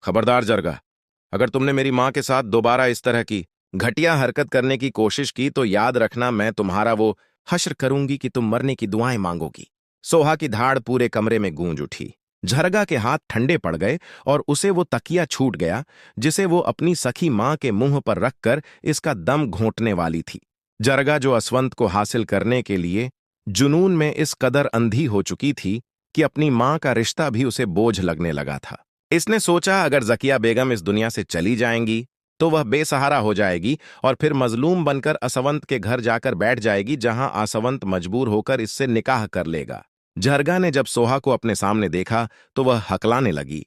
खबरदार जरगा, अगर तुमने मेरी माँ के साथ दोबारा इस तरह की घटिया हरकत करने की कोशिश की तो याद रखना मैं तुम्हारा वो हश्र करूंगी कि तुम मरने की दुआएं मांगोगी। सोहा की धाड़ पूरे कमरे में गूंज उठी। झरगा के हाथ ठंडे पड़ गए और उसे वो तकिया छूट गया जिसे वो अपनी सखी माँ के मुंह पर रखकर इसका दम घोंटने वाली थी। जरगा जो असवंत को हासिल करने के लिए जुनून में इस कदर अंधी हो चुकी थी कि अपनी माँ का रिश्ता भी उसे बोझ लगने लगा था। इसने सोचा अगर जकिया बेगम इस दुनिया से चली जाएंगी तो वह बेसहारा हो जाएगी और फिर मजलूम बनकर असवंत के घर जाकर बैठ जाएगी जहां असवंत मजबूर होकर इससे निकाह कर लेगा। झरगा ने जब सोहा को अपने सामने देखा तो वह हकलाने लगी।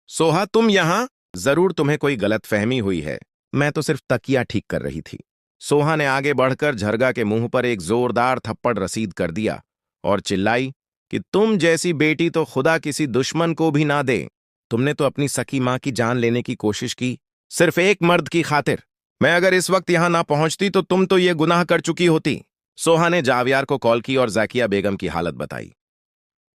सोहा, तुम यहां? जरूर तुम्हें कोई गलतफहमी हुई है, मैं तो सिर्फ तकिया ठीक कर रही थी। सोहा ने आगे बढ़कर झरगा के मुंह पर एक जोरदार थप्पड़ रसीद कर दिया और चिल्लाई कि तुम जैसी बेटी तो खुदा किसी दुश्मन को भी ना दे। तुमने तो अपनी सकी मां की जान लेने की कोशिश की, सिर्फ एक मर्द की खातिर। मैं अगर इस वक्त यहां ना पहुंचती तो तुम तो ये गुनाह कर चुकी होती। सोहा ने जावियार को कॉल की और जाकिया बेगम की हालत बताई।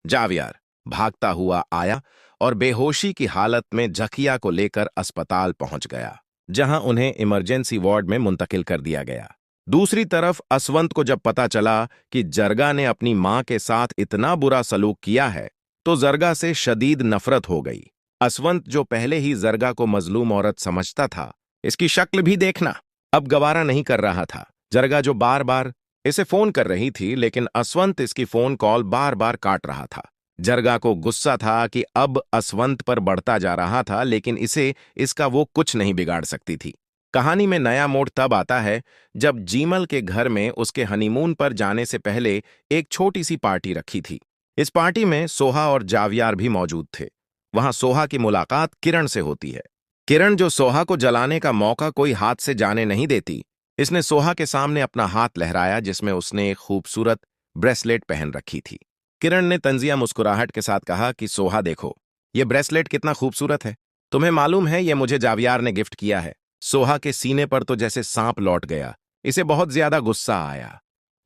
जावियार भागता हुआ आया और बेहोशी की हालत में जकिया को लेकर अस्पताल पहुंच गया, जहां उन्हें इमरजेंसी वार्ड में मुंतकिल कर दिया गया। दूसरी तरफ असवंत को जब पता चला कि जरगा ने अपनी मां के साथ इतना बुरा सलूक किया है तो जरगा से शदीद नफरत हो गई। असवंत जो पहले ही जरगा को मजलूम औरत समझता था, इसकी शक्ल भी देखना, अब गवारा नहीं कर रहा था। जरगा जो बार बार इसे फोन कर रही थी लेकिन असवंत इसकी फोन कॉल बार बार काट रहा था। जरगा को गुस्सा था कि अब असवंत पर बढ़ता जा रहा था लेकिन इसे इसका वो कुछ नहीं बिगाड़ सकती थी। कहानी में नया मोड़ तब आता है जब जीमल के घर में उसके हनीमून पर जाने से पहले एक छोटी सी पार्टी रखी थी। इस पार्टी में सोहा और जावियार भी मौजूद थे। वहां सोहा की मुलाकात किरण से होती है। किरण जो सोहा को जलाने का मौका कोई हाथ से जाने नहीं देती, इसने सोहा के सामने अपना हाथ लहराया जिसमें उसने एक खूबसूरत ब्रेसलेट पहन रखी थी। किरण ने तंजिया मुस्कुराहट के साथ कहा कि सोहा देखो, ये ब्रेसलेट कितना खूबसूरत है। तुम्हें मालूम है ये मुझे जावियार ने गिफ्ट किया है। सोहा के सीने पर तो जैसे सांप लौट गया, इसे बहुत ज्यादा गुस्सा आया।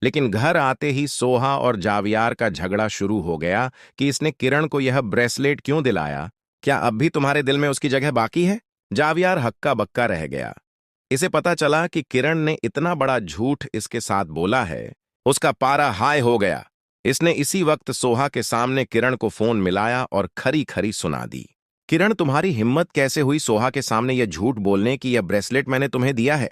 लेकिन घर आते ही सोहा और जावियार का झगड़ा शुरू हो गया कि इसने किरण को यह ब्रेसलेट क्यों दिलाया, क्या अब भी तुम्हारे दिल में उसकी जगह बाकी है? जावियार हक्का बक्का रह गया। इसे पता चला कि किरण ने इतना बड़ा झूठ इसके साथ बोला है, उसका पारा हाय हो गया। इसने इसी वक्त सोहा के सामने किरण को फोन मिलाया और खरी खरी सुना दी। किरण, तुम्हारी हिम्मत कैसे हुई सोहा के सामने यह झूठ बोलने की? यह ब्रेसलेट मैंने तुम्हें दिया है।